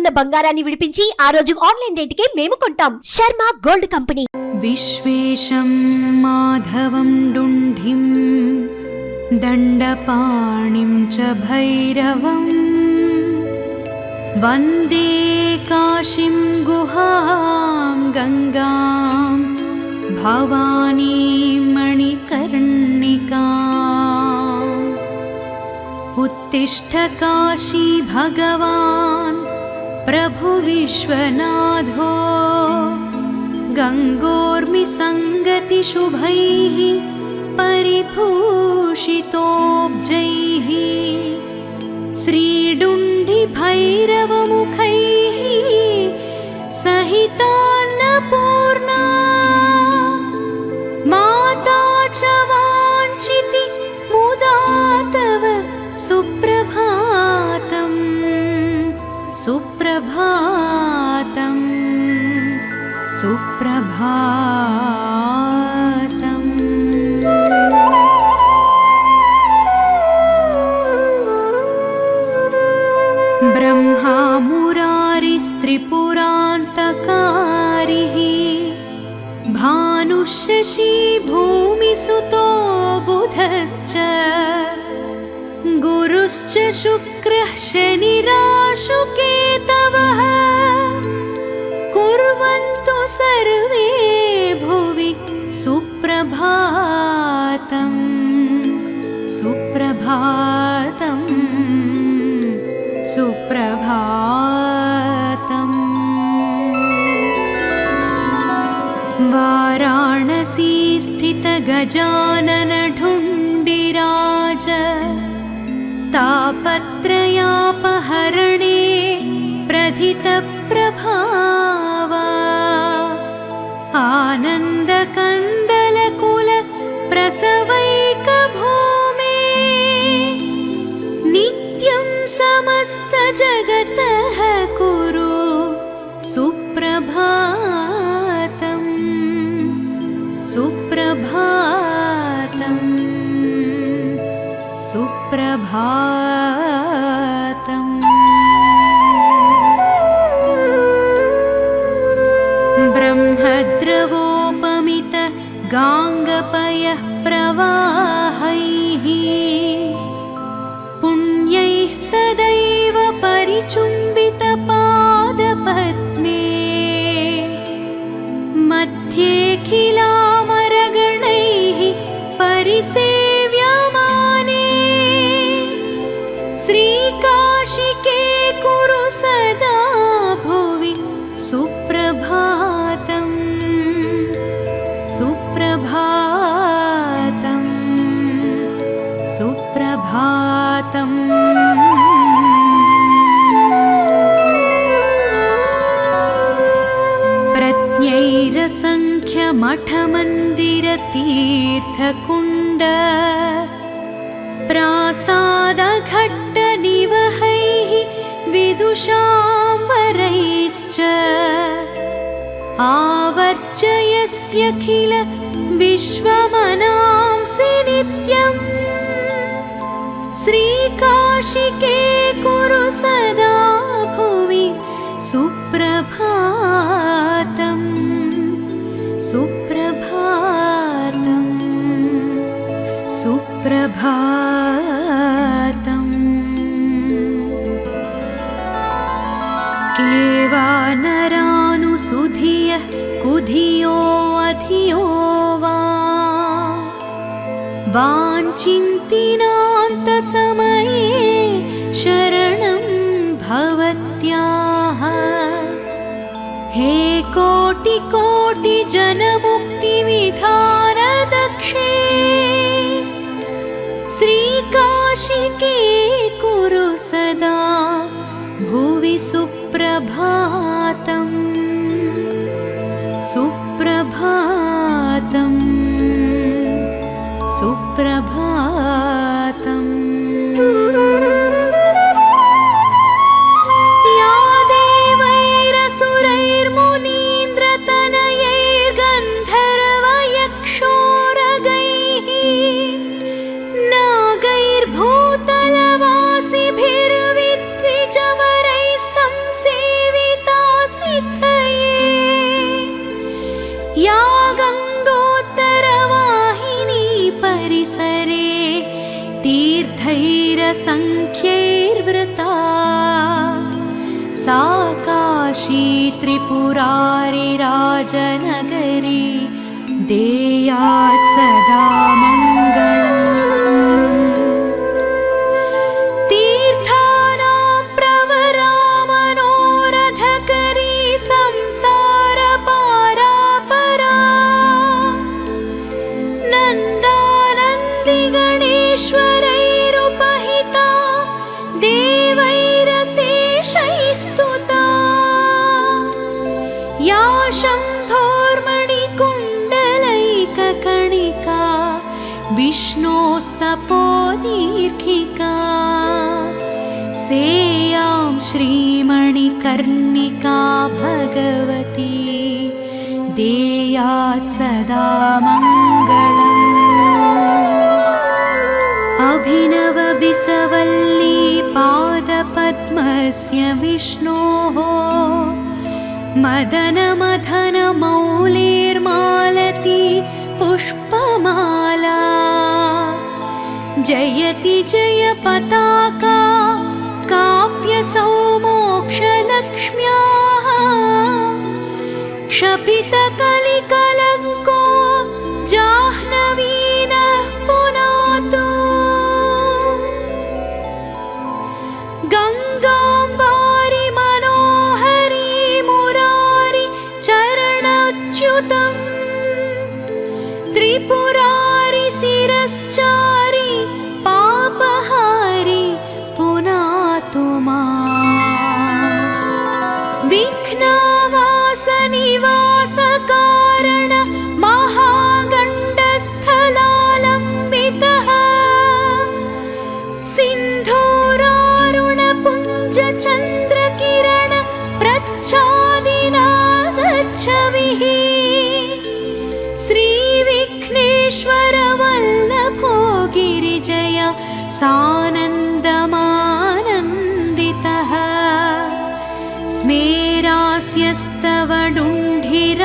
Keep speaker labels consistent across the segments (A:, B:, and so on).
A: ఉన్న బంగారాన్ని విడిపించి ఆ రోజు ఆన్లైన్ రేటుకే మేము కొంటాం. Sharma gold company.
B: విశ్వేశం మాధవం డుంఢిం దండపాణిం చ భైరవం వందే కాశీం గుహాం గంగాం భవానీ మణికర్ణికా. उत्तिष्ठ काशी भगवान् प्रभु विश्वनाथो गंगोर्मि संगति शुभैः परिभूषितोऽब्जैः श्रीडुण्डि भैरवमुखैः सहितान्नपूर्णा माता च वाञ्छिति मुदा तव सुप्रभातं सुप्रभातं सुप्रभातम्. ब्रह्मा मुरारिस्त्रिपुरान्तकारिः भानुशशी भूमिसुतो बुधश्च गुरुश्च शुक्रः शनिराशुकेतवः कुर्वन्तु सर्वे भुवि सुप्रभातं सुप्रभातं सुप्रभातम्. वाराणसी स्थित गजानन ढुण्डिराज तापत्रयापहरणे प्रथितप्रभावा आनन्दकन्दलकुल प्रसवैकभूमे नित्यं समस्तजगतः कुरु सुप्रभातं सुप्रभातं सुप्रभातम्. ब्रह्मद्रवोपमित गाङ्गपयः प्रवाहैः पुण्यैः सदैव परिचुम्बित पादपद्मे मध्येऽखिलामरगणैः परिसेव्यमाने श्रीकाशिके कुरु सदा भुवि सुप्रभातं सुप्रभातं सुप्रभातम्. प्रज्ञैरसङ्ख्यमठमन्दिरतीर्थकुण्ड प्रासादघट्टनिवहैः विदुषां वरैश्च आवर्जयस्यखिल विश्वमनांसि नित्यम् श्रीकाशिके कुरु सदा भुवि सुप्रभातं सुप्रभातं सुप्रभातम्. केवानरानुसुधियः कुधियो अधियो वा वाञ्छिन्तिनान्तसमये शरणं भवत्याः. हे कोटि कोटि जनमुक्तिविधानदक्षे श्रीकाशिके कुरु सदा भुवि सुप्रभातं सुप्रभातं सुप्रभातम्. या देवैरसुरैर्मुनीन्द्रतनयैर्गन्धर्वयक्षोरगैः नागैर्भूतलवासिभिर्विद्विजवरैः संसेव्यमाने सङ्ख्यैर्वृता सा काशी त्रिपुरारी राजनगरी देयात् सदा मङ्गलम्। तीर्थानां प्रवरा मनोरथकरी संसार पारापरा नन्दानन्दिगणेश्वरैरुपहिता देवैरशेषैस्तुता या शम्भोर्मणिकुण्डलैककणिका विष्णोस्तपोदीर्घिका सेयां श्रीमणिकर्णिका भगवती देयात् सदा मङ्गलम्। अभिनवबिसवल्ली पादपद्मस्य विष्णोः मदनमथनमौलिर्मालती पुष्पमाला जयति जय पताका काव्यसौमोक्षलक्ष्म्याः क्षपितकलिकलङ्को जाह्नवीनः पुनातु गङ्गां वारि मनोहरी मुरारि चरणच्युतम् त्रिपुरारि शिरश्चारि पापहारि पुनातु माम्। विघ्नावासनिवासकारण महागण्डस्थलालम्बितः सिन्धूरारुणपुञ्जचन्द्रकिरण प्रच्छादिना गच्छविः श्रीविघ्नेश्वर वल्लभो गिरिजय सानन्दमानन्दितः स्मेरास्यस्तव डुण्ढिराजमुदितो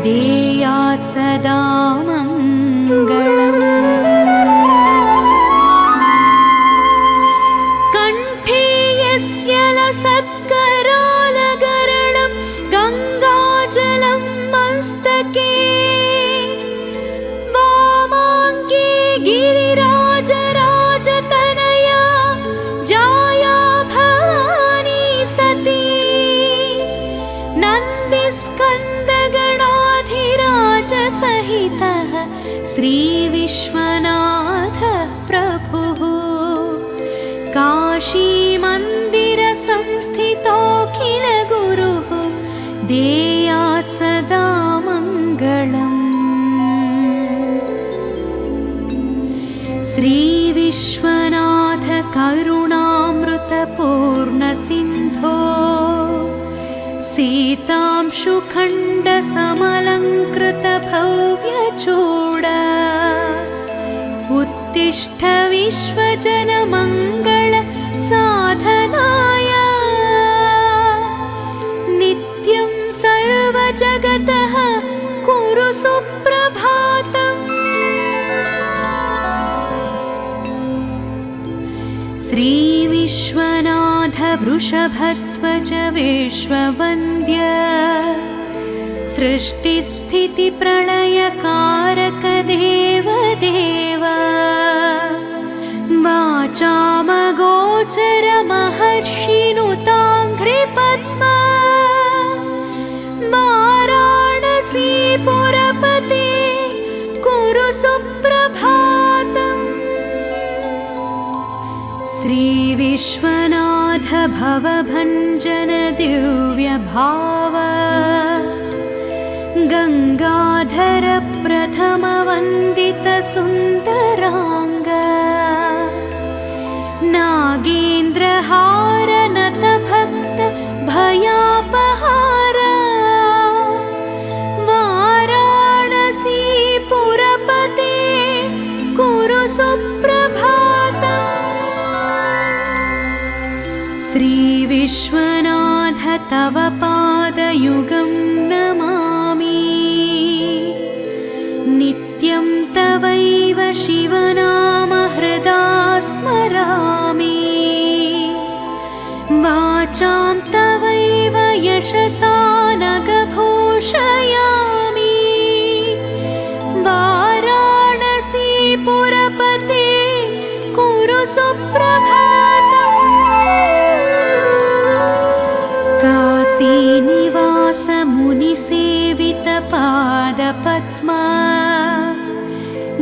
B: देयात् सदा मङ्गलम्। कण्ठे यस्य लसत्करालगरणं गङ्गाजलं मस्तके वामाङ्गे गिरिराजराजतनया जाया भवानी सती नन्दिस्कन्दगणाधिराजसहितः श्रीविश्वनाथः प्रभुः काशीमन्दिरसंस्थितोऽखिलगुरुः देयात् सदा मङ्गलम्। श्रीविश्वनाथ करुणामृतपूर्णसिन्धो सीतांशुखण्डसमलङ्कृतभव्यचूड उत्तिष्ठ विश्वजनमङ्गल साधनाय नित्यं सर्वजगतः कुरु सुप्रभातम्। श्रीविश्वनाथ वृषभध्वज विश्ववन्द्य सृष्टिस्थितिप्रलयकारक देवदेव वाचामगोचर महर्षिनुताङ्घ्रिपद्म वाराणसीपुरपते कुरु सुप्रभातम्। श्रीविश्वनाथ भवभञ्जन दिव्यभाव गङ्गाधर प्रथमवन्दित सुन्दराङ्ग नागेन्द्रहार नतभक्त भयापहार वाराणसीपुरपते कुरु सुप्रभातम्। श्रीविश्वनाथ तव पादयुगं नमामि नित्यं तवैव शिवनाम वदामि वाचां तवैव यशसा नगभूषयामि वाराणसीपुरपते कुरु सुप्रभातम् काशीनिवास मुनिसेवितपादपद्मा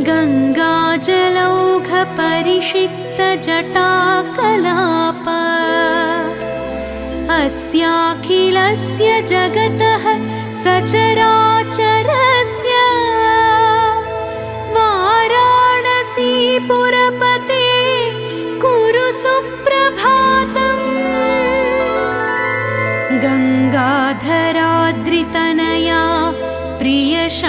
B: गङ्गाजलौघपरिषिक्तजटाकलाप अस्याखिलस्य जगतः सचराचरस्य वाराणसीपुरपते कुरु सुप्रभातम् गङ्गाधराद्रितनया प्रियशान्तमूर्ते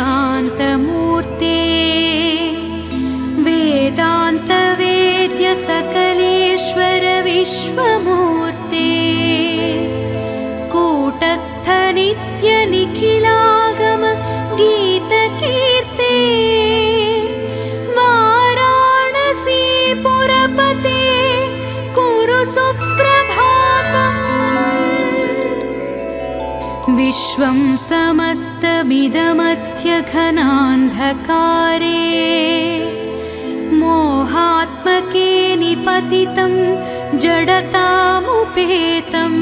B: वेदान्तवेद्य सकलेश्वर विश्वमूर्ते कूटस्थ नित्य निखिलागम गीतकीर्ते वाराणसीपुरपते कुरु सुप्रभातम् विश्वं समस्तमिदमध्यघनान्धकारे मोहात्मके निपतितं जडतामुपेतं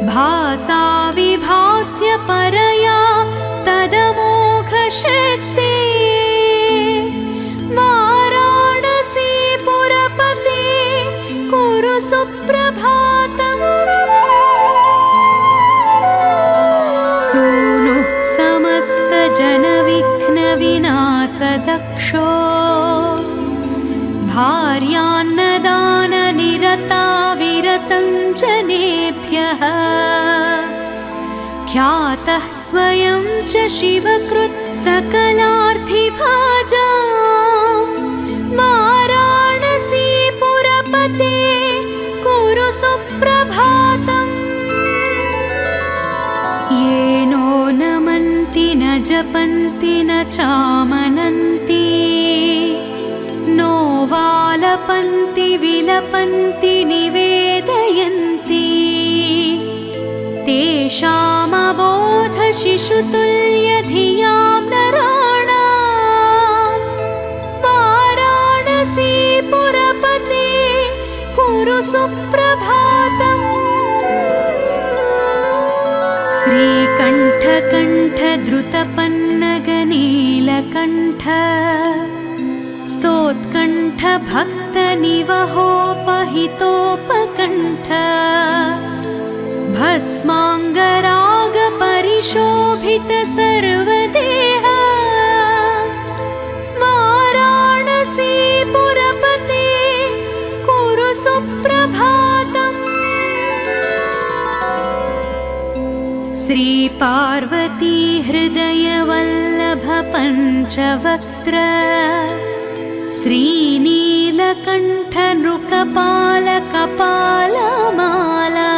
B: भासा विभास्य परया तदमोघशक्ते वाराणसीपुरपते कुरु सुप्रभातम् सूनुः समस्तजनविघ्नविनाशदक्षो भार्यान्नदाननिरता विरतं जनेभ्यः ख्यातः स्वयं च शिवकृत् सकलार्थिभाजा वाराणसीपुरपते कुरु सुप्रभातम् येनो नमन्ति न जपन्ति न चामनन्ति नो वालपन्ति विलपन्ति निवेदयन्ति तेषामबोधशिशुतुल्यधियां नराणां वाराणसीपुरपते कुरु सुप्रभातम् श्रीकण्ठकण्ठद्रुतपन्नगनीलकण्ठ स्तोत्कण्ठभक्तनिवहोपहितोपकण्ठ भस्माङ्गरागपरिशोभित सर्वदेह वाराणसीपुरपते कुरु सुप्रभातम् श्रीपार्वती हृदयवल्लभ पञ्चवक्त्र श्रीनीलकण्ठ नृकपाल कपालमाला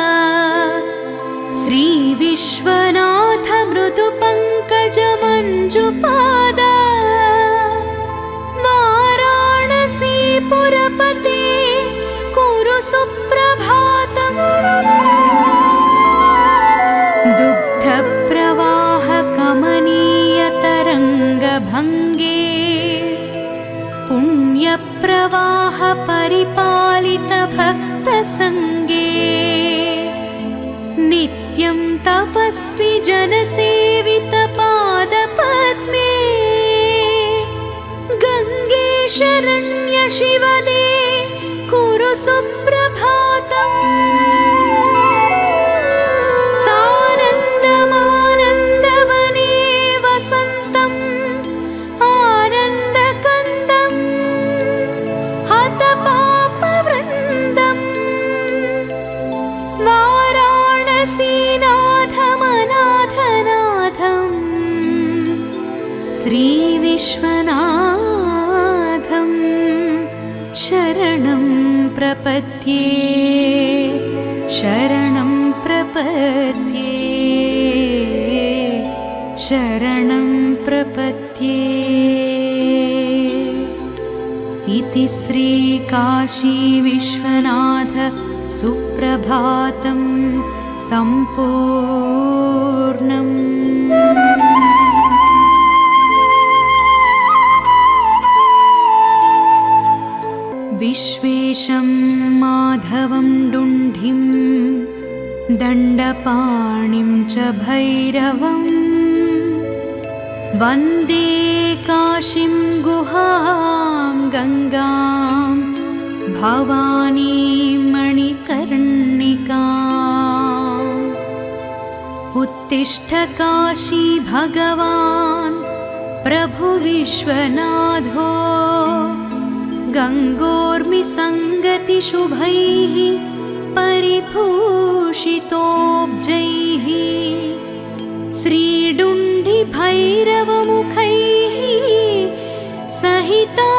B: श्रीविश्वनाथ मृदुपङ्कज मञ्जुपाद वाराणसीपुरपते कुरु सुप्रभातम् दुग्धप्रवाहकमनीयतरङ्गभङ्गे पुण्यप्रवाह परिपालित भक्तसङ्गे नित्यं तपस्वी जनसेवित पादपद्मे गङ्गे शरण्य शिवदे कुरु सुप्रभातम् सानन्दमानन्दवने वसन्तम् आनन्दकन्दम् हतपापवृन्दम् वाराणसीनाथमनाथनाथम् श्रीविश्वनाथम् शरणं प्रपद्ये शरणं प्रपद्ये शरणं प्रपद्ये इति श्रीकाशी विश्वनाथ सुप्रभातं सम्पूर्णम्। विश्वेशं माधवं डुण्ढिं दण्डपाणिं च भैरवम् वन्दे काशीं गुहां गङ्गां भवानीं मणिकर्णिकाम्। उत्तिष्ठ काशी भगवान् प्रभु विश्वनाथो गङ्गोर्मिसङ्गतिशुभैः परिभूषितोऽब्जैः श्रीडुण्डिभैरवमुखैः सहितान्नपूर्णा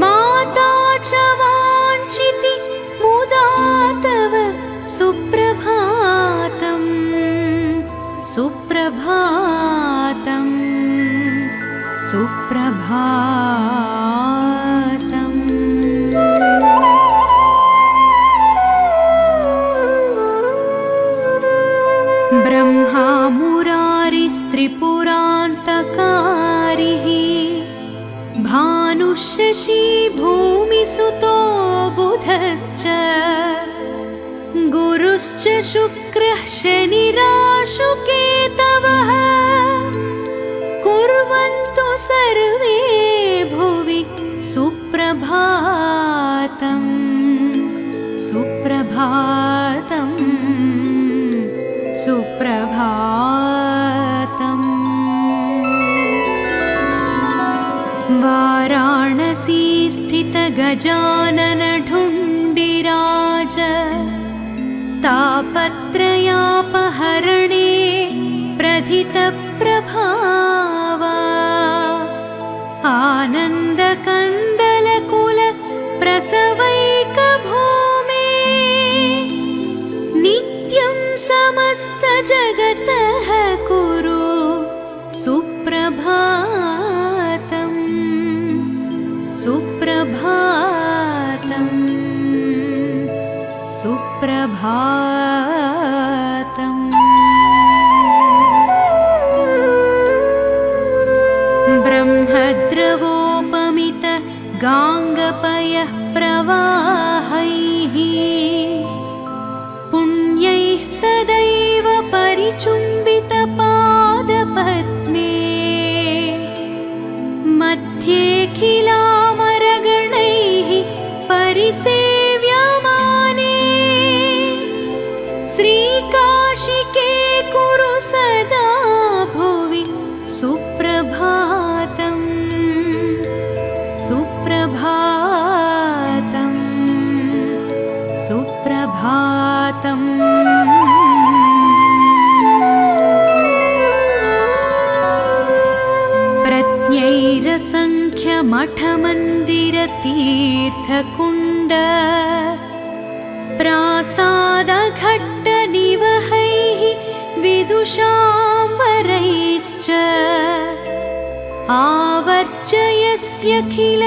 B: माता च वाञ्छिति मुदा तव सुप्रभातम् सुप्रभातम् सुप्रभातम्। ब्रह्मा मुरारिस्त्रिपुरान्तकारिः भानुशशी भूमिसुतो बुधश्च गुरुश्च शुक्रः शनिराशुकेतवः कुर्वन्तु सर्वे भुवि सुप्रभातं सुप्रभातं सुप्रभातम्। वाराणसी स्थित गजानन ढुण्डिराज तापत्रयापहरणे प्रथित प्रभावा आनन्दकन्दलकुल प्रसवैकभूमे नित्यं समस्तजगतः कुरु सुप्रभातं सुप्रभातं सुप्रभातम्। ब्रह्मद्रवोपमित गाङ्गपयः प्रवाहैः पुण्यैः सदैव परिचुम्बितपादपद्मे मध्येऽखिलामरगणैः परिसेव्यमाने श्रीकाशिके कुरु सदा भुवि सुप्रभातं सुप्रभातं सुप्रभातम्। प्रज्ञैरसङ्ख्यमठमन्दिरतीर्थकुण्ड प्रासादघट्टनिवहैः विदुषाम्बरैश्च आवर्जयस्यखिल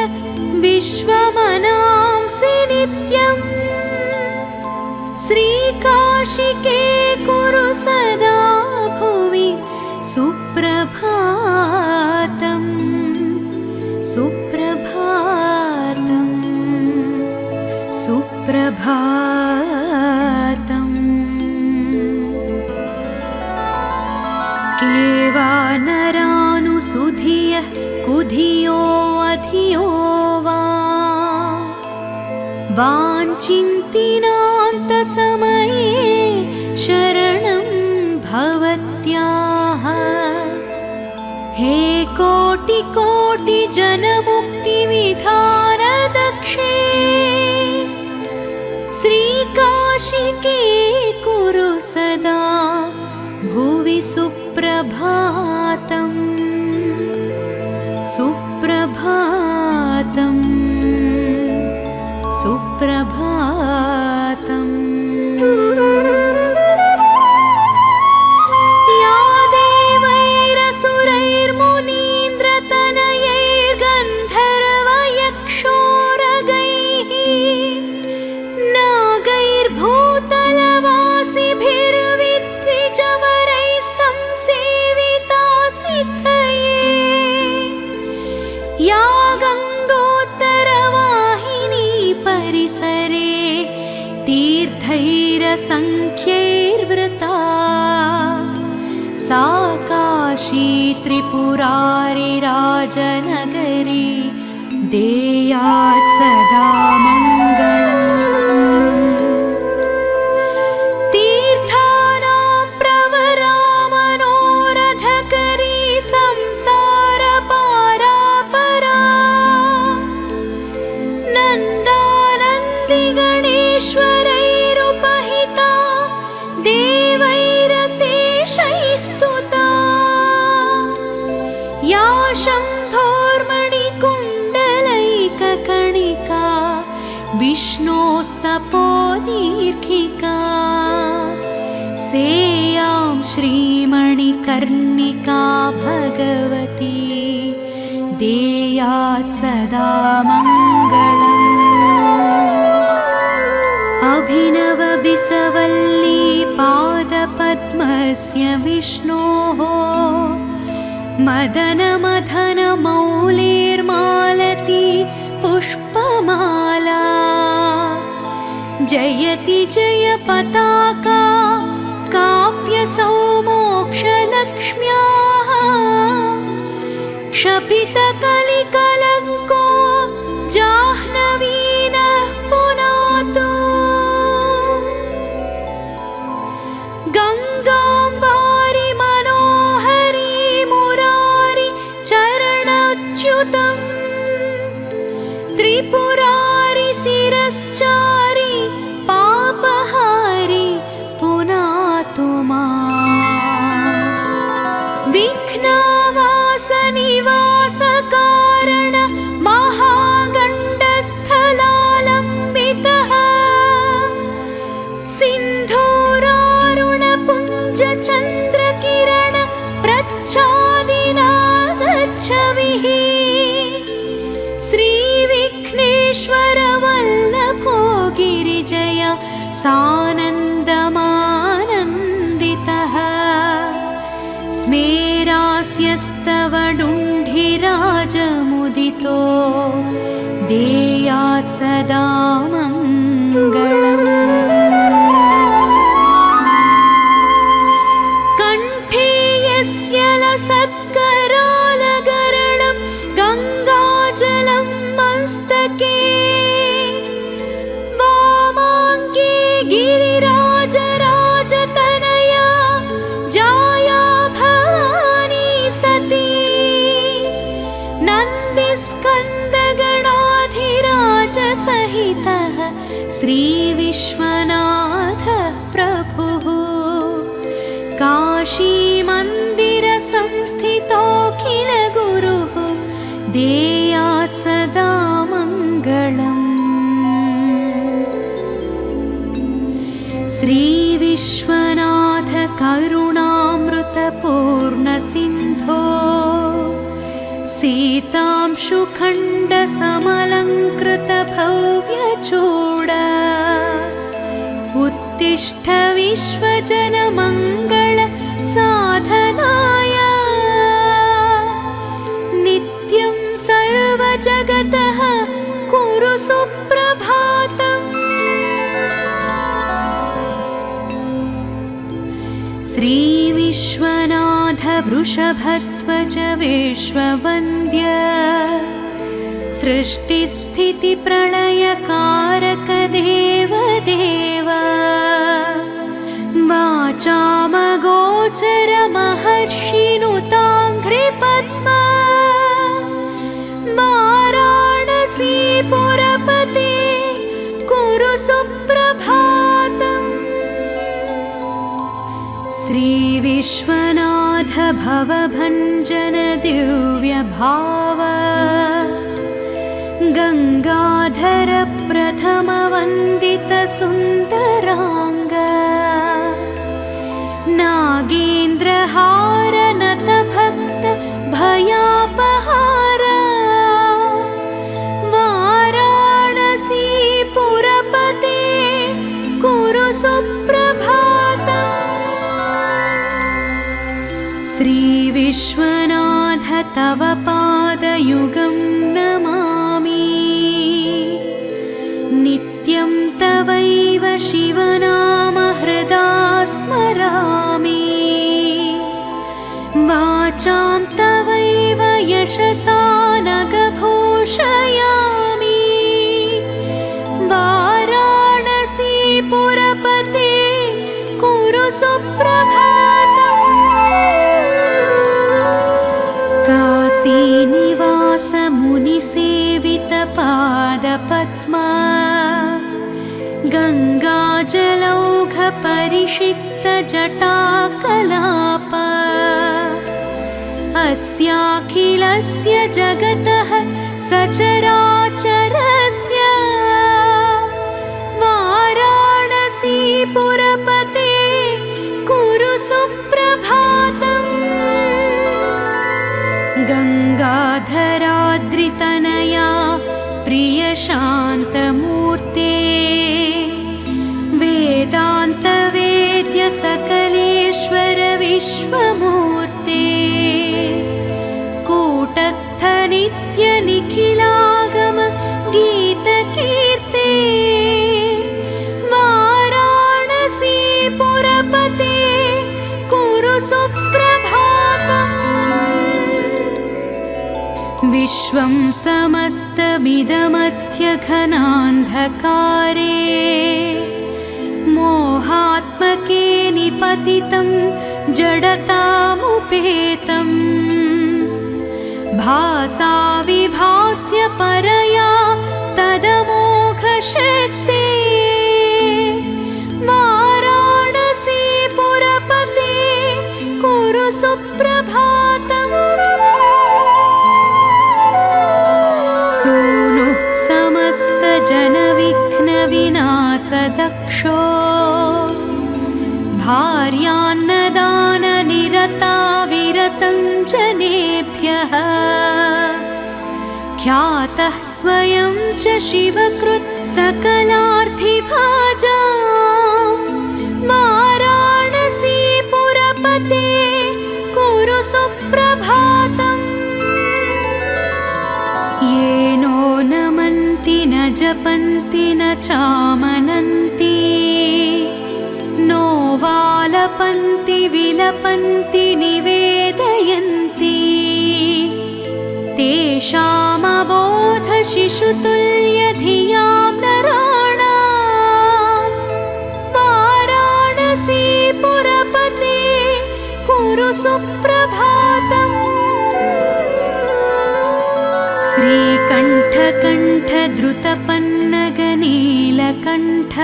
B: विश्वमनांसि नित्यम् श्रीकाशिके कुरु सदा भुवि सुप्रभातं सुप्रभातं सुप्रभातम्। केवानरानुसुधियः कुधियो अधियो वा वाञ्छिन्तिनान्तसमये शरणं भवत्याः हे कोटिकोटिजनमुक्तिविधानदक्षे श्रीकाशिके कुरु सदा भुवि सुप्रभातं सुप्रभातं सुप्रभातम्। या देवैरसुरैर्मुनीन्द्रतनयैः वेदसङ्ख्यैर्वृता सा काशी त्रिपुरारिराजनगरी देयात् सदा मङ्गलम्। तीर्थानां प्रवरा मनोरथकरी संसारपारापरा नन्दानन्दिगणेश्वरैरुपहिता देवैरशेषैस्तुता या शम्भोर्मणिकुण्डलैककणिका विष्णोस्तपोदीर्घिका सेयां श्रीमणिकर्णिका भगवती देयात् सदा मङ्गलम्। अभिनवबिसवल्ली पादपद्मस्य विष्णोः मदनमथनमौलिर्मालती पुष्पमाला जयति जय पताका काप्यसौमोक्षलक्ष्म्याः क्षपितकलिकलङ्को जाह्नवीनः पुनातु गङ्गां वारि मनोहरी मुरारि चरणच्युतम् त्रिपुरारि शिरश्चारि पापहारि पुनातु माम्। विघ्नवासनिवासकारण महागण्डस्थलालम्बितः सिन्धूरारुणपुञ्जचन्द्रकिरण प्रच्छादिना गच्छविः श्रीविघ्नेश्वर वल्लभो गिरिजय सानन्दमानन्दितः स्मेरास्यस्तव डुण्ढिराजमुदितो देयात् सदा मङ्गलम्। कण्ठे यस्य लसत्करालगरलं गङ्गाजलं मस्तके वामाङ्गे गिरिराजराजतनया जाया भवानी सती नन्दिस्कन्दगणाधिराजसहितः श्रीविश्वनाथः प्रभुः काशीमन्दिरसंस्थितोऽखिल गुरुः देयात् सदा मङ्गलम्। श्रीविश्वनाथ करुणामृतपूर्णसिन्धो सीतांशुखण्डसमलङ्कृतभव्यचूड उत्तिष्ठ विश्वजनमङ्गल साधनाय नित्यं सर्वजगतः कुरु सुप्रभातम्। श्रीविश्वनाथ वृषभध्वज विश्ववन्द्य सृष्टिस्थितिप्रलयकारक देवदेव वाचामगोचर महर्षिनुताङ्घ्रिपद्म वाराणसीपुरपते कुरु सुप्रभातम्। श्रीविश्वनाथ भवभञ्जन दिव्यभाव गङ्गाधर प्रथमवन्दित सुन्दराङ्ग नागेन्द्रहार नतभक्त भयापहार वाराणसीपुरपते कुरु सुप्रभातम्। श्रीविश्वनाथ तव पादयुगं नमामि नित्यं तवैव शिवनाम वाचां तवैव यशसा नगभूषयामि। वाराणसी पुरपते कुरु सुप्रभातम्। काशीनिवास मुनिसेवितपादपद्मा गङ्गाजलौघ परिषिक्त जटाकलाप। अस्याखिलस्य जगतः सचराचरस्य वाराणसी पुरपते कुरु सुप्रभातम्। गङ्गाधराद्रितनया प्रियशान्तमूर्ते वेदान्तवेद्य सकलेश्वर विश्वमूर्ते कूटस्थ नित्य निखिलागम गीतकीर्ते वाराणसी पुरपते कुरु सुप्रभातम्। विश्वं समस्तमिदमध्यघनान्धकारे मोहात्मके निपतितं जडतामुपेतम् भासा विभास्य परया तदमोघशक्ते वाराणसी पुरपते कुरु सुप्रभातम्। सूनुः समस्तजनविघ्नविनाशदक्षो भार्यान्नदाननिरता विरतं जनेभ्यः ख्यातः स्वयं च शिवकृत् सकलार्थिभाजा वाराणसी पुरपते कुरु सुप्रभातम्। येनो नमन्ति न जपन्ति न चामनन्ति नो वालपन्ति विलपन्ति निवेदयन्ति तेषामबोध शिशुतुल्यधियां नराणां वाराणसी पुरपते कुरु सुप्रभातम्। श्रीकण्ठकण्ठ द्रुतपन्नगनीलकण्ठ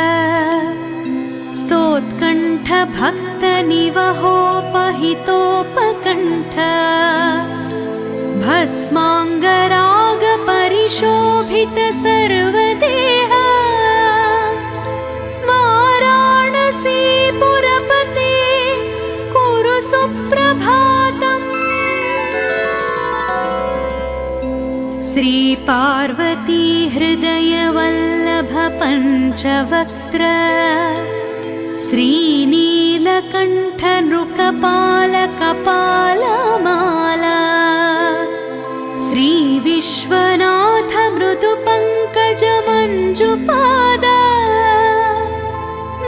B: स्तोत्कण्ठ भक्तनिवहोपहितोपकण्ठ भस्माङ्गराग परिशोभित सर्वदेह वाराणसी पुरपते कुरु सुप्रभातम्। श्रीपार्वती हृदयवल्लभ पञ्चवक्त्र श्रीनीलकण्ठ नृकपाल कपालमाला श्रीविश्वनाथ मृदुपङ्कज मञ्जुपाद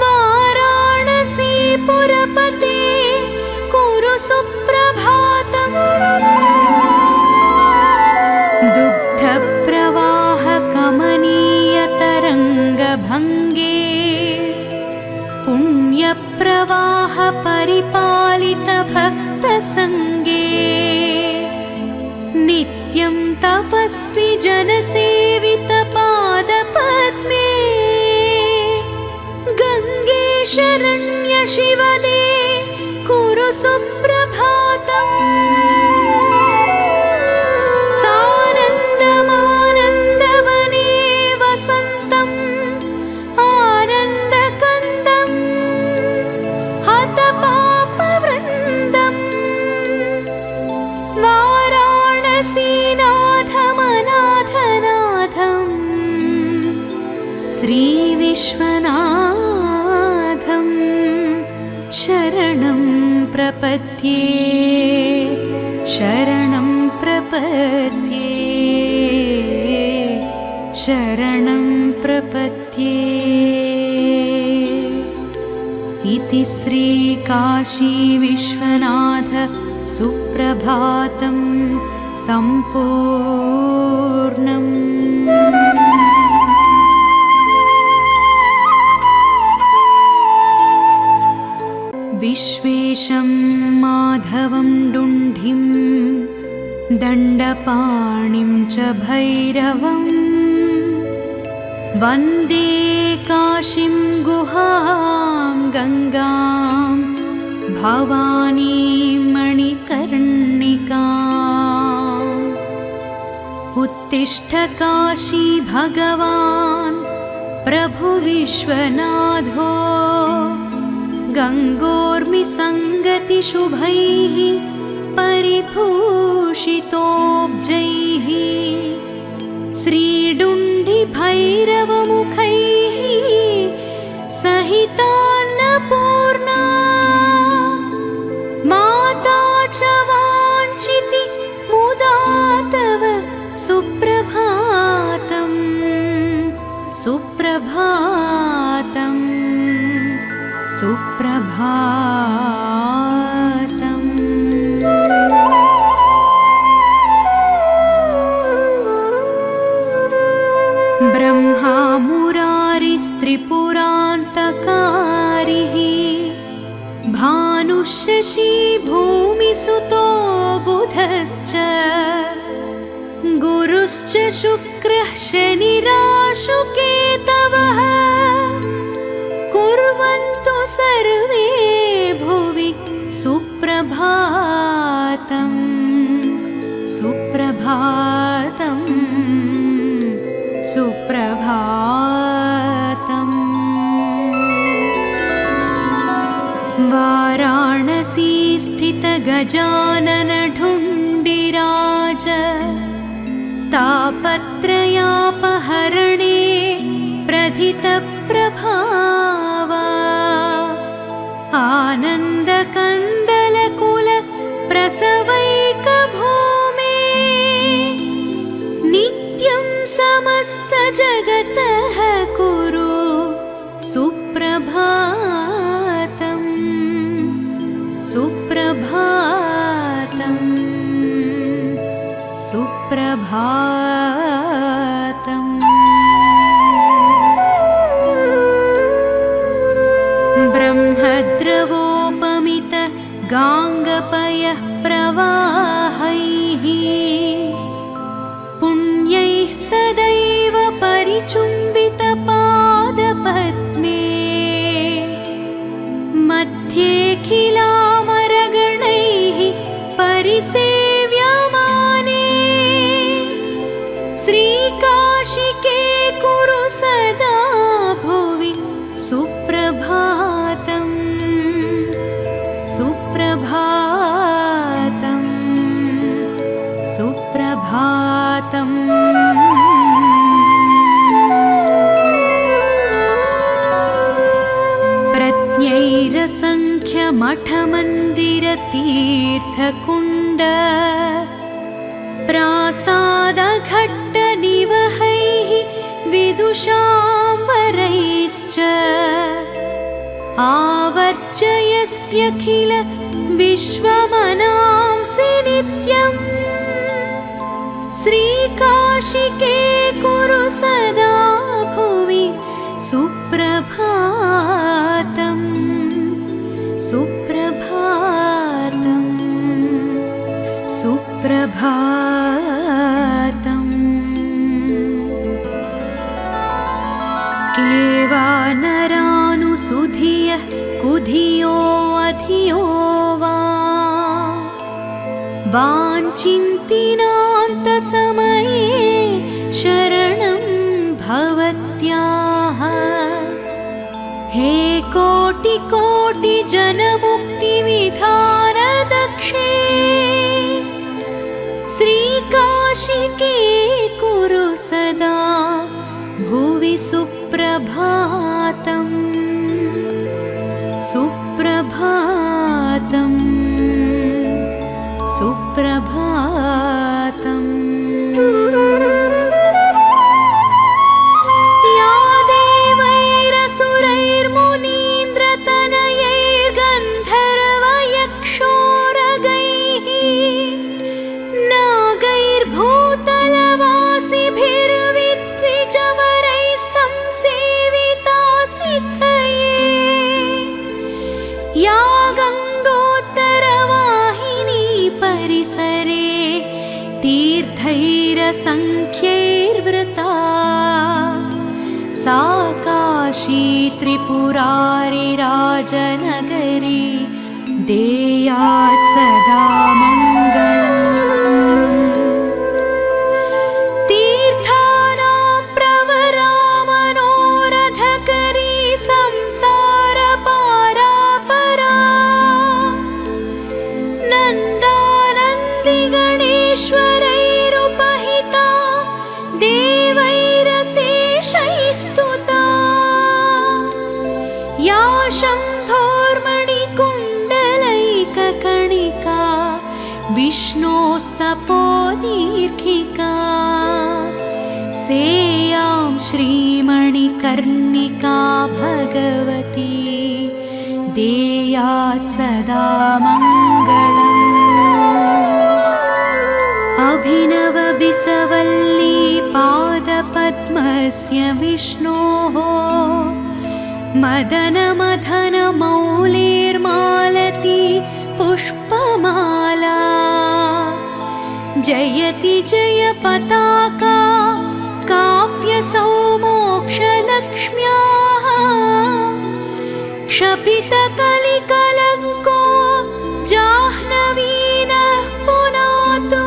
B: वाराणसी पुरपते कुरु सुप्रभातम्। दुग्धप्रवाह कमनीयतरङ्गभङ्गे पुण्यप्रवाह परिपालित भक्तसङ्गे नित्यं तपस्वी जनसेवित पादपद्मे गङ्गे शरण्य शिवदे कुरु सुप्रभातम्। सानन्दमानन्दवने वसन्तम् आनन्दकन्दम् हतपापवृन्दम् वाराणसीनाथमनाथनाथम् श्रीविश्वनाथम् शरणं प्रपद्ये शरणं प्रपद्ये शरणं प्रपद्ये। इति श्री काशी विश्वनाथ सुप्रभातं सम्पूर्णम्। विश्वेशं माधवं डुण्ढिं दण्डपाणिं च भैरवम् वन्दे काशीं गुहां गङ्गां भवानीं मणिकर्णिकाम्। उत्तिष्ठ काशी भगवान् प्रभु विश्वनाथो गङ्गोर्मिसङ्गतिशुभैः परिभूषितोऽब्जैः श्रीडुण्डिभैरवमुखैः सहितान्नपूर्णा माता च वाञ्छिति मुदा तव सुप्रभातम् सुप्रभातम् सुप्रभातम्। ब्रह्मा मुरारिस्त्रिपुरान्तकारिः भानुशशी भूमिसुतो बुधश्च गुरुश्च शुक्रः शनिराशुकेतवः कुर्वन्तु सर्वे भुवि सुप्रभातम् सुप्रभातम् सुप्रभातम्। वाराणसी स्थित गजानन ढुण्डिराज तापत्रयापहरणे प्रथित प्रभावा आनन्दकन्दलकुल प्रसवैक भूमे नित्यं समस्त जगतः कुरु सुप्रभातम् सुप्रभातम् सुप्रभातम्। ब्रह्मद्रवोपमित गाङ्गपयः प्रवाहैः पुण्यैः सदैव परिचुम्बित पादपद्मे मध्येऽखिलामरगणैः परिसेव्यमाने श्रीकाशिके कुरु सदा भुवि सुप्रभातम् सुप्रभातम् सुप्रभातम्। प्रज्ञैरसङ्ख्यमठमन्दिरतीर्थकुण्ड प्रासादघट्टनिवहैः विदुषाम्बरैश्च आवर्जयस्यखिल विश्वमनांसि नित्यम् श्रीकाशिके कुरु सदा भुवि सुप्रभातम् सुप्रभातम् सुप्रभातम्। केवानरानुसुधियः कुधियो अधियो वा वाञ्छिन्तिनान्तसमये शरणं भवत्याः हे कोटिकोटिजनमुक्तिविधानदक्षे श्रीकाशिके कुरु सदा भुवि सुप्रभातम् सुप्रभातम् सुप्रभातम्। या देवैरसुरैर्मुनीन्द्रतनयैर्गन्धर्वयक्षोरगैः सङ्ख्यैर्वृता सा काशी त्रिपुरारि राजनगरी देयात् सदा मङ्गलम्। तीर्थानां प्रवरा मनोरथकरी संसार पारापरा नन्दानन्दिगणेश्वरैरुपहिता देवैरशेषैस्तुता या शम्भोर्मणिकुण्डलैककणिका विष्णोस्तपोदीर्घिका सेयां श्रीमणिकर्णिका भगवती देयात् सदा मङ्गलम्। अभिनवबिसवल्ली पादपद्मस्य विष्णोः मदनमथनमौलिर्मालती पुष्पमाला जयति जय पताका काव्यसौमोक्षलक्ष्म्याः क्षपितकलिकलङ्को जाह्नवीनः पुनातु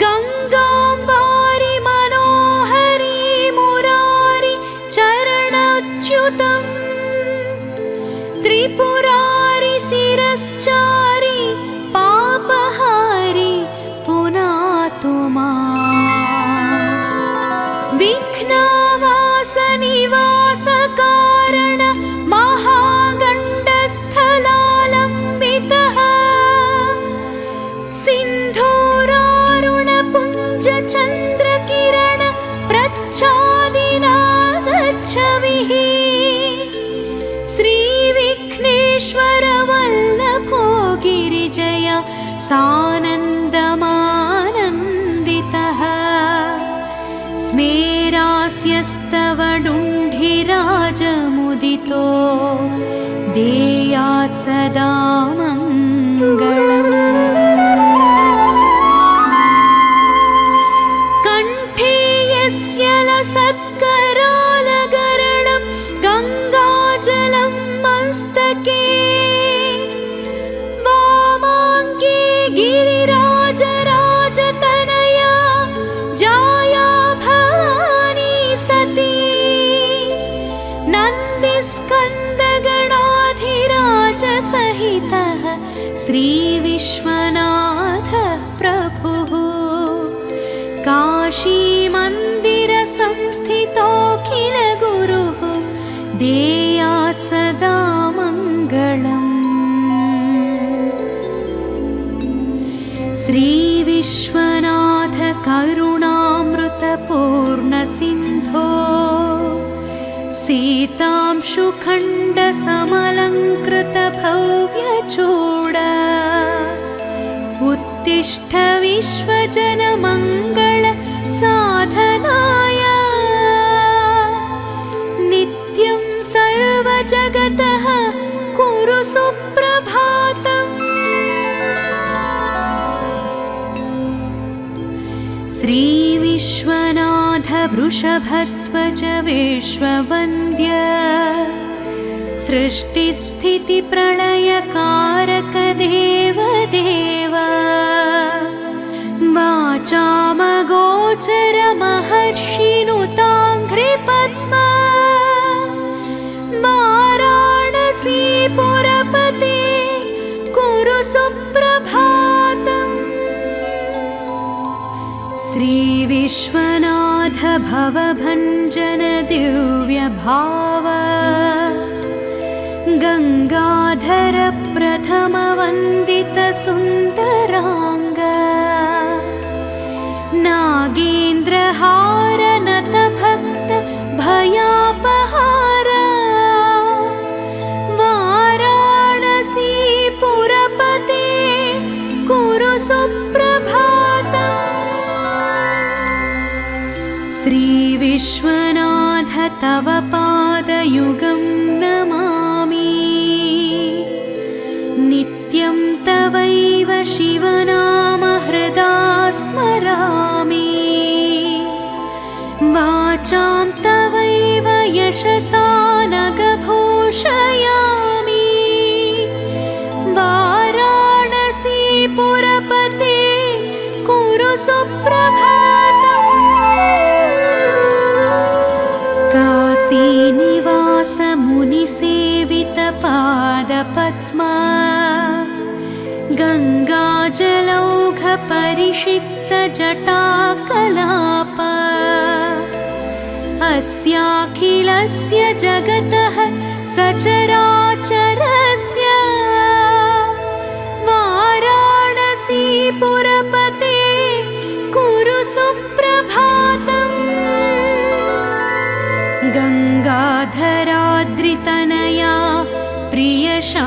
B: गङ्गां वारि मनोहरी मुरारि चरणच्युतम् त्रिपुरारि शिरश्चारि पापहारि पुनातु माम्। विघ्नवासनिवासकारण महागण्डस्थलालम्बितः सिन्धूरारुणपुञ्जचन्द्रकिरण प्रच्छादिनागच्छविः श्रीविघ्नेश्वर वल्लभो गिरिजय सानन्दमानन्दितः स्मेरास्यस्तव डुण्ढिराजमुदितो देयात् सदा मङ्गलम्। कण्ठे यस्य लसत्करालगरलं गङ्गाजलं मस्तके वामाङ्गे गिरिराजराजतनया जाया भवानी सती नन्दिस्कन्दगणाधिराजसहितः श्रीविश्वनाथः प्रभुः काशीमन्दिरसंस्थितोऽखिलगुरुः देयात् सदा मङ्गलम्। श्रीविश्वनाथ करुणामृतपूर्णसिन्धो सीतांशुखण्डसमलङ्कृतभव्यचूड उत्तिष्ठ विश्वजनमङ्गल साधनाय नित्यं सर्वजगतः कुरु सुप्रभातम्। श्रीविश्वनाथ वृषभध्वज विश्ववन्द्य सृष्टिस्थितिप्रलयकारक देवदेव वाचामगोचर महर्षिनुताङ्घ्रिपद्म वाराणसीपुरपते कुरु सुप्रभातम्। श्रीविश्वनाथ भवभञ्जन दिव्यभाव गङ्गाधर प्रथमवन्दित सुन्दराङ्ग नागेन्द्रहार नत भक्त भयापहार वाराणसीपुरपते कुरु सुप्रभातम्। श्रीविश्वनाथ तव पादयुगं नमामि नित्यं तवैव शिवनाम वाचां तवैव यशसा नगभूषयामि वाराणसीपुरपते कुरु सुप्रभातम् काशीनिवास मुनिसेवितपादपद्मा गङ्गाजलौघपरिषिक्तजटाकलाप अस्याखिलस्य जगतः सचराचरस्य वाराणसीपुरपते कुरु सुप्रभातम् गङ्गाधराद्रितनया प्रियशान्तमूर्ते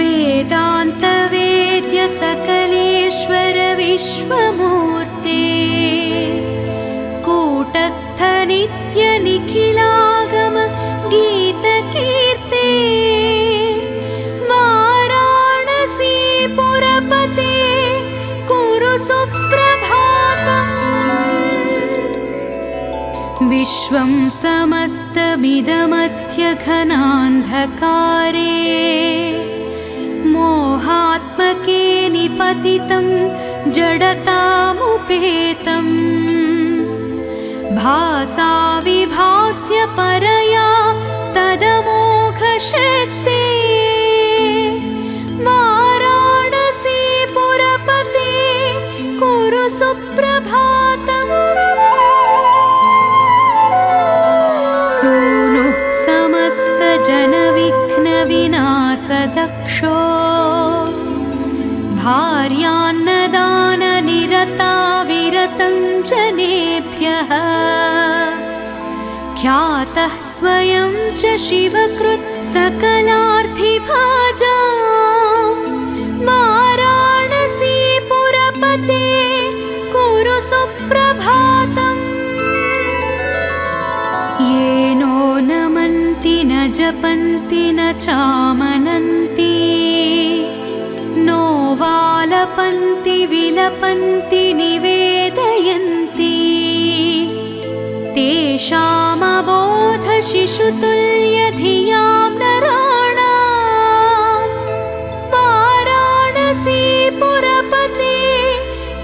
B: वेदान्तवेद्य सकलेश्वर विश्वमूर्ते कूटस्थ नित्य निखिलागम गीतकीर्ते वाराणसीपुरपते कुरु सुप्रभातम् विश्वं समस्तमिदमध्यघनान्धकारे मोहात्मके निपतितं जडतामुपेतं भासा विभास्य परया तदमोघशक्ते वाराणसीपुरपते कुरु सुप्रभातम् सूनुः समस्तजनविघ्नविनाशदक्षो भार्यान्नदाननिरता विरतं जनेभ्यः ख्यातः स्वयं च शिवकृत् सकलार्थिभाजा वाराणसीपुरपते कुरु सुप्रभातम् येनो नमन्ति न जपन्ति न चामनन्ति नो वालपन्ति विलपन्ति निवेदयन्ति तेषामबोधशिशुतुल्यधियां नराणां वाराणसीपुरपते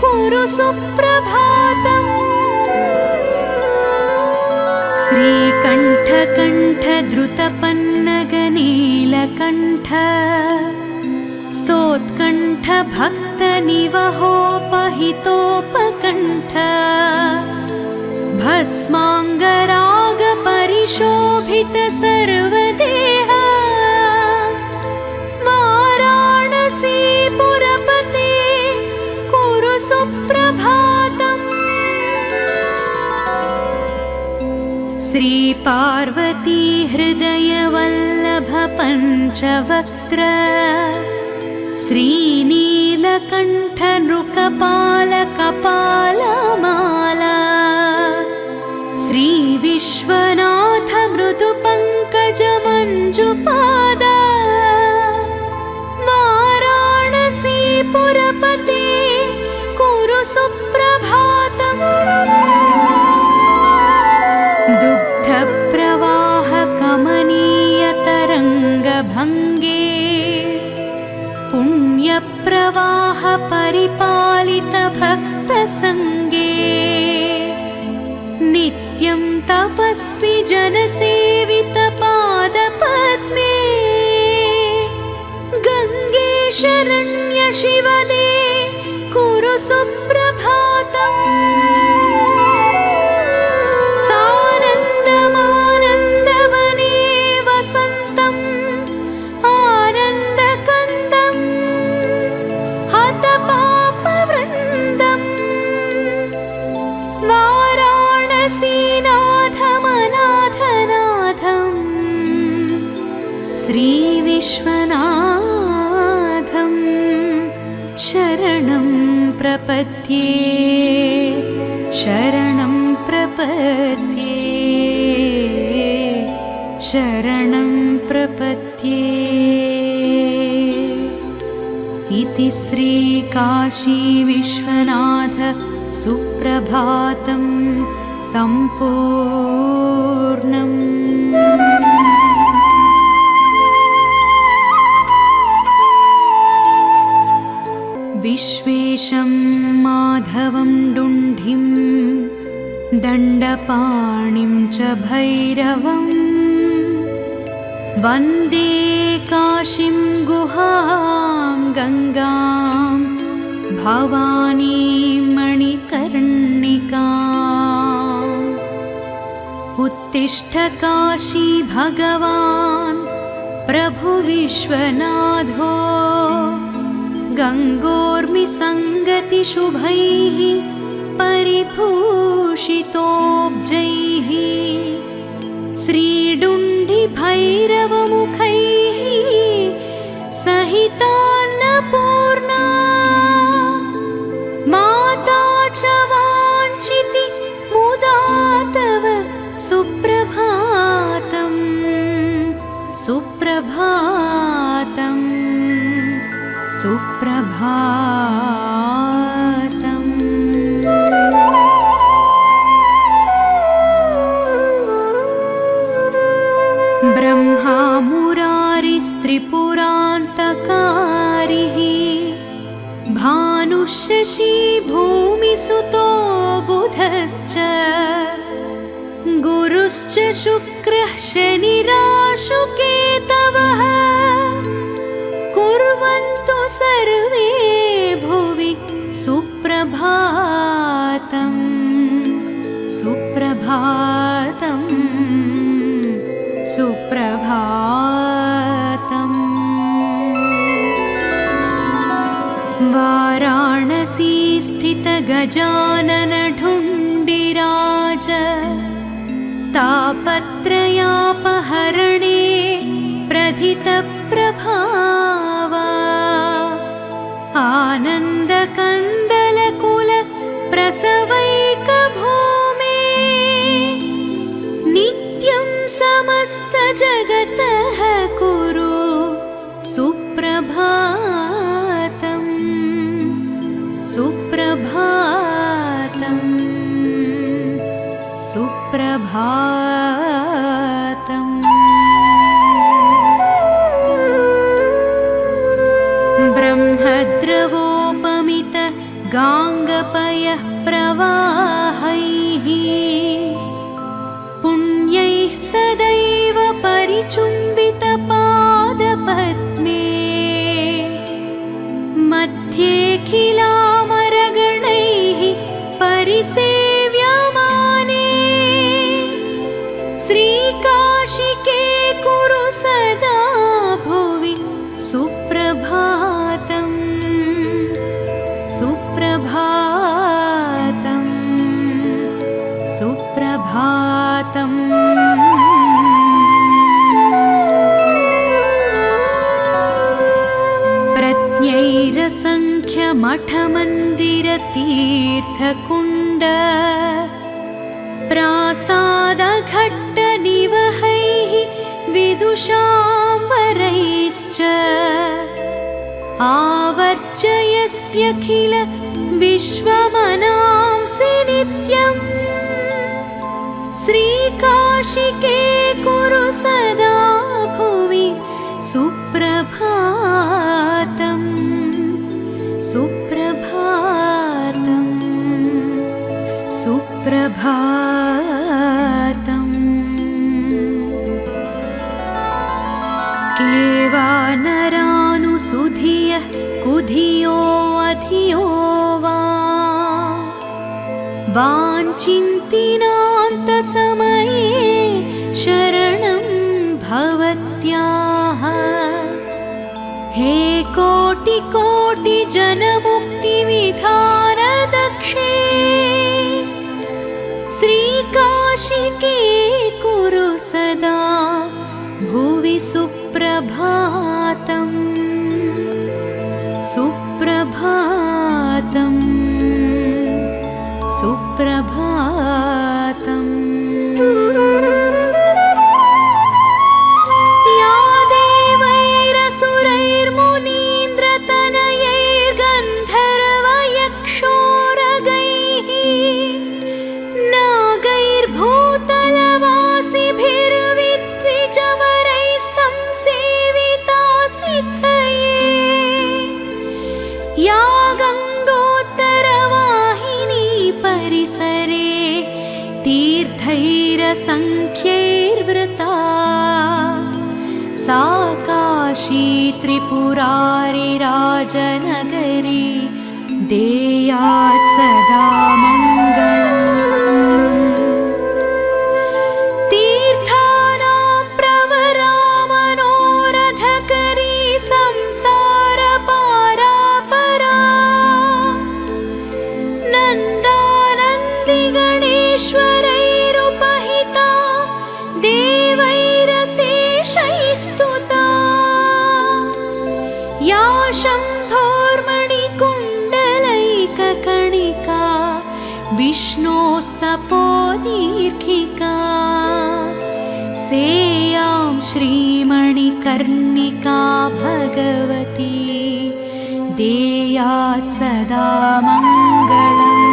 B: कुरु सुप्रभातम् श्रीकण्ठकण्ठ द्रुतपन्नगनीलकण्ठ स्तोत्कण्ठ भक्तनिवहोपहितोपकण्ठ भस्माङ्गरागपरिशोभित सर्वदेह वाराणसीपुरपते कुरु सुप्रभातम् श्रीपार्वती हृदयवल्लभ पञ्चवक्त्र श्रीनीलकण्ठ नृकपालकपालमाला श्रीविश्वनाथ मृदुपङ्कज मञ्जुपाद वाराणसीपुरपते कुरु सुप्रभातम् दुग्धप्रवाहकमनीयतरङ्गभङ्गे पुण्यप्रवाह परिपालित भक्तसङ्गे नित्यं तपस्वी जनसेवित पादपद्मे गङ्गे शरण्य शिवदे कुरु सुप्रभातम् सानन्दमानन्दवने वसन्तम् आनन्दकन्दम् हतपापवृन्दम् वाराणसीनाथमनाथनाथम् श्रीविश्वनाथं शरणं प्रपद्ये शरणं प्रपद्ये शरणं प्रपद्ये इति श्रीकाशीविश्वनाथ सुप्रभातं सम्पूर्णम्। विश्वेशं माधवं डुण्ढिं दण्डपाणिं च भैरवम् वन्दे काशीं गुहां गङ्गां भवानीं मणिकर्णिकाम्। उत्तिष्ठ काशी भगवान् प्रभु विश्वनाथो गङ्गोर्मिसङ्गतिशुभैः परिभूषितोऽब्जैः श्रीडुण्डिभैरवमुखैः सहितान्नपूर्णा माता च वाञ्छिति मुदा तव सुप्रभातम् सुप्रभातम् सुप्रभातम्। ब्रह्मा मुरारिस्त्रिपुरान्तकारिः भानुशशी भूमिसुतो बुधश्च गुरुश्च शुक्रः शनिराशुकेतवः कुर्वन्तु सर्वे भुवि सुप्रभातम् सुप्रभातम् सुप्रभातम्। वाराणसी स्थित गजानन ढुण्डिराज तापत्रयापहरणे प्रथित प्रभावा आनन्दकन्दलकुल प्रसवैकभूमे नित्यं समस्तजगतः कुरु सुप्रभातम् सुप्रभातम् सुप्रभातम्। ब्रह्मद्रवोपमित गाङ्गपयः प्रवाहैः पुण्यैः सदैव परिचुम्बितपादपद्मे मध्येऽखिलामरगणैः परिसेव्यमाने श्रीकाशिके कुरु सदा भुवि सुप्रभातम् सुप्रभातम् सुप्रभातम्। प्रज्ञैरसङ्ख्यमठमन्दिरतीर्थकुण्ड प्रासादघट्टनिवहैः विदुषाम्बरैश्च आवर्जयस्यखिल विश्वमनांसि नित्यम् श्रीकाशिके कुरु सदा भुवि सुप्रभातम् सुप्रभातम् सुप्रभातम्। केवानरानुसुधियः कुधियो अधियो वा वाञ्छिन्तिनान्तसमये शरणं भवत्याः हे कोटिकोटिजनमुक्तिविधानदक्षे श्रीकाशिके कुरु सदा भुवि सुप्रभातम् सुप्रभातम् सुप्रभातम्। या देवैरसुरैर्मुनीन्द्रतनयैर्गन्धर्वयक्षोरगैः तीर्थैरसङ्ख्यैर्वृता सा काशी त्रिपुरारिराजनगरी देयात् सदा मङ्गलम्। तीर्थानां प्रवरा मनोरथकरी संसारपारापरा नन्दानन्दिगणेश्वरैरुपहिता देवैरशेषैस्तुता या शम्भोर्मणिकुण्डलैककणिका विष्णोस्तपोदीर्घिका सेयां श्रीमणिकर्णिका भगवती देयात् सदा मङ्गलम्।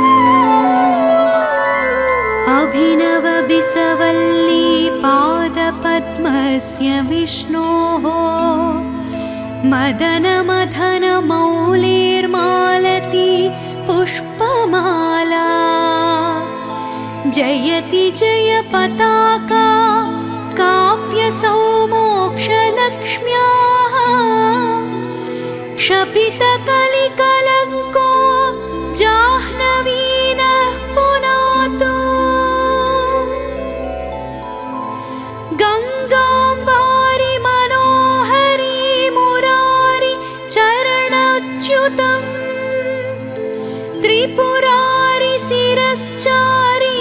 B: अभिनवबिसवल्ली पादपद्मस्य विष्णोः मदनमथनमौलिर्मालती पुष्पमाला जयति जय पताका काव्यसौमोक्षलक्ष्म्याः क्षपितकलिकलङ्को जाह्नवीनः पुनातु गङ्गाम्बारि मनोहरी मुरारि चरणच्युतम् त्रिपुरारि शिरश्चारि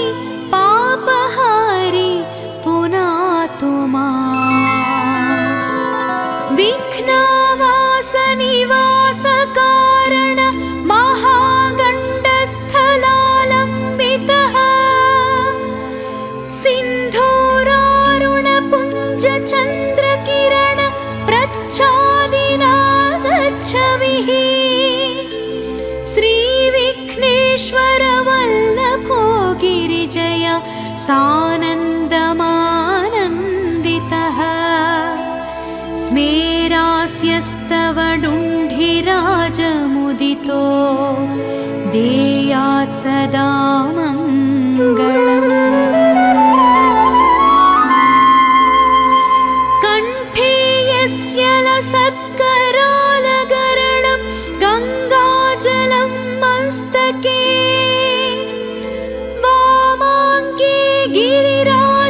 B: पापहारि पुनातु माम्। विघ्नवासनिवासकारण महागण्डस्थलालम्बितः सिन्धूरारुणपुञ्जचन्द्रकिरण प्रच्छादिनागच्छविः श्रीविघ्नेश्वर वल्लभो गिरिजय सानन्दमानन्दितः स्मेरास्यस्तव डुण्ढिराजमुदितो देयात् सदा मङ्गलम्। कण्ठे यस्य लसत्करालगरलं गङ्गाजलं मस्तके वामाङ्गे गिरिराजराजतनया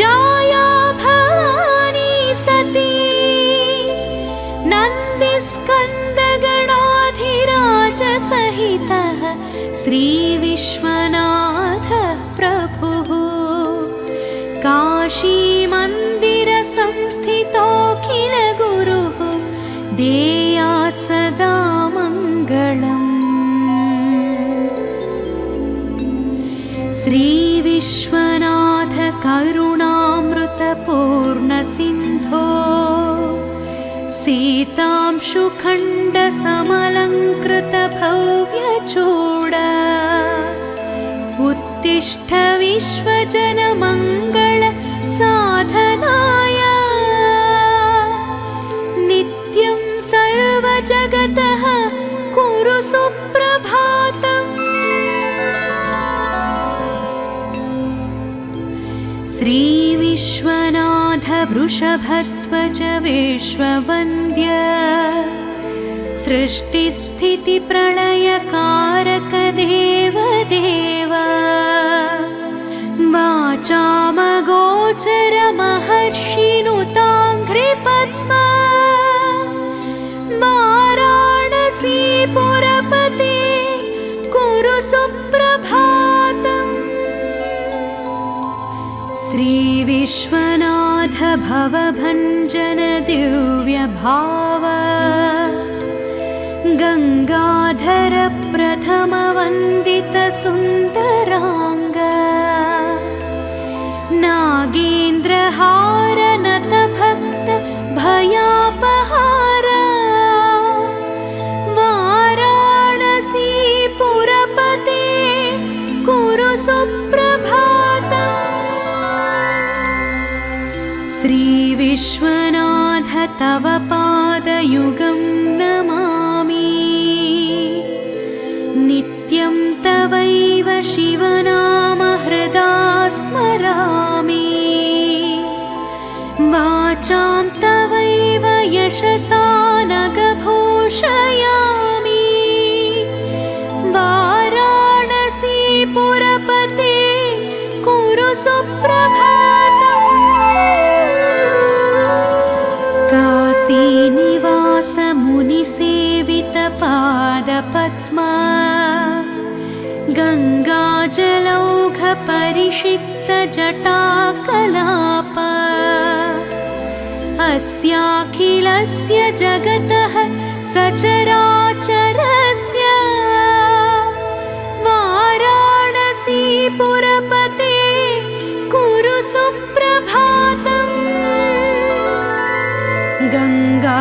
B: जाया भवानी सती नन्दिस्कन्दगणाधिराजसहितः श्रीविश्वनाथः प्रभुः काशीमन्दिरसंस्थितोऽखिल गुरुः देयात् सदा मङ्गलम्। श्रीविश्वनाथ करुणामृतपूर्णसिन्धो सीतांशुखण्डसमलङ्कृतभव्यचूड उत्तिष्ठ विश्वजनमङ्गल साधनाय नित्यं सर्वजगतः कुरु सुप्रभातम्। श्रीविश्वनाथ वृषभध्वज विश्ववन्द्य सृष्टिस्थितिप्रलयकारक देवदेव वाचामगोचर महर्षिनुताङ्घ्रिपद्म वाराणसीपुरपते कुरु सुप्रभातम्। श्रीविश्वनाथ भवभञ्जन दिव्यभाव गङ्गाधर प्रथमवन्दित सुन्दराङ्ग नागेन्द्रहार नतभक्त भयापहार वाराणसीपुरपते कुरु सुप्रभातम्। श्रीविश्वनाथ तव पादयुगं नमामि नित्यं तवैव शिवना यशसा नगभूषयामि वाराणसी पुरपते कुरु सुप्रभातम् काशीनिवास मुनिसेवितपादपद्मा गङ्गाजलौघ परिषिक्त जटाकलाप अस्याखिलस्य जगतः सचराचरस्य वाराणसी पुरपते कुरु सुप्रभातम् गङ्गाधराद्रितनया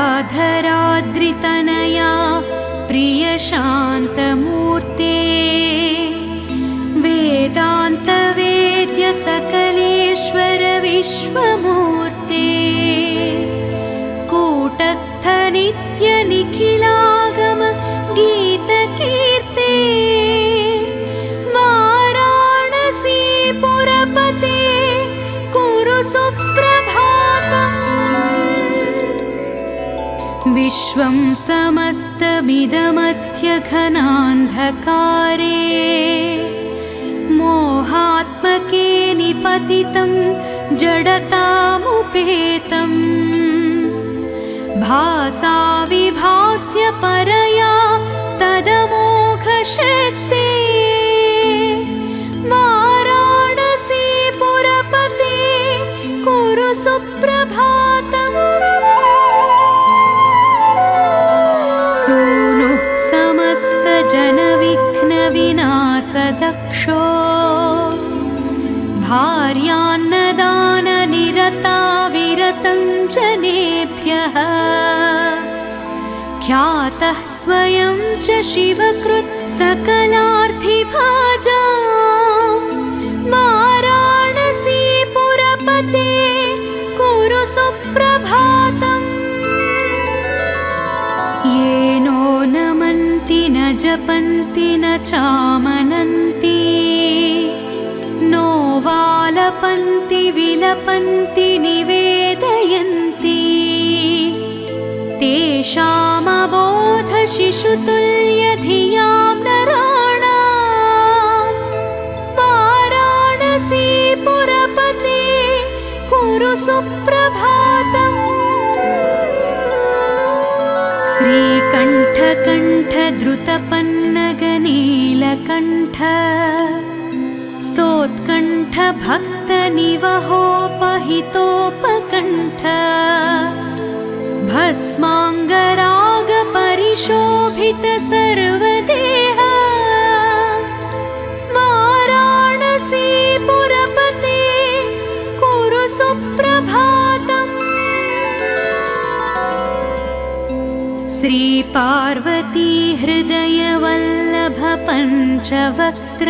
B: प्रियशान्तमूर्ते वेदान्तवेद्य सकलेश्वर विश्वमूर्ते कूटस्थ नित्य निखिलागम गीतकीर्ते वाराणसी पुरपते कुरु सुप्रभातम् विश्वं समस्तमिदमध्यघनान्धकारे मोहात्मके निपतितं जडतामुपेतम् भासा विभास्य परया तदमोघशक्ते वाराणसी पुरपते कुरु सुप्रभातम् सूनुः समस्तजनविघ्नविनाशदक्षो भार्यान्नदाननिरता विरतं जनेभ्यः ख्यातः स्वयं च शिवकृत् सकलार्थिभाजा वाराणसी पुरपते कुरु सुप्रभातम् येनो नमन्ति न जपन्ति न चामनन्ति नो वालपन्ति विलपन्ति निवेदयन्ति तेषामबोध शिशुतुल्यधियां नराणां वाराणसी पुरपते कुरु सुप्रभातम् श्रीकण्ठकण्ठ द्रुतपन्नगनीलकण्ठ स्तोत्कण्ठ भक्तनिवहोपहितोपकण्ठ भस्माङ्गराग परिशोभित सर्वदेह वाराणसी पुरपते कुरु सुप्रभातम् श्रीपार्वती हृदयवल्लभ पञ्चवक्त्र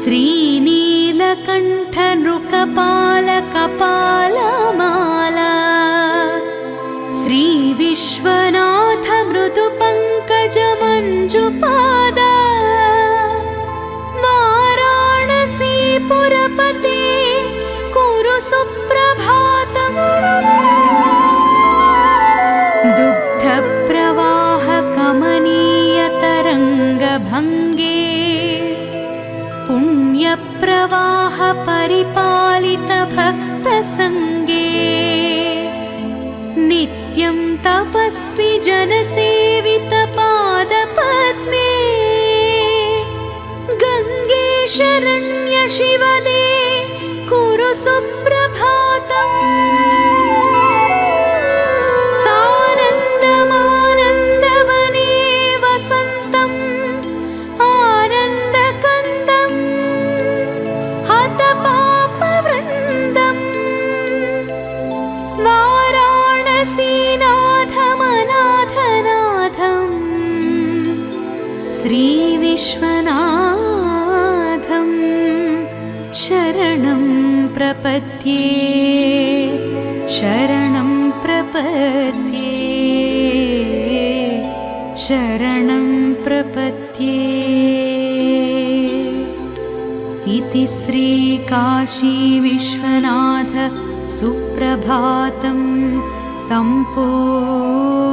B: श्रीनीलकण्ठ नृकपाल कपालमाला श्रीविश्वनाथ मृदुपङ्कज मञ्जुपाद वाराणसी पुरपते कुरु सुप्रभातम् दुग्धप्रवाह कमनीयतरङ्गभङ्गे पुण्यप्रवाह परिपालित भक्तसङ्गे नित्यं तपस्वी जनसेवित पादपद्मे गङ्गे शरण्य शिवदे कुरु सुप्रभातम् सानन्दमानन्दवने वसन्तम् आनन्दकन्दम् हतपापवृन्दम् वाराणसीनाथमनाथनाथम् श्रीविश्वनाथम् शरणं प्रपद्ये शरणं प्रपद्ये शरणं प्रपद्ये इति श्रीकाशी विश्वनाथ सुप्रभातं सम्पूर्णम्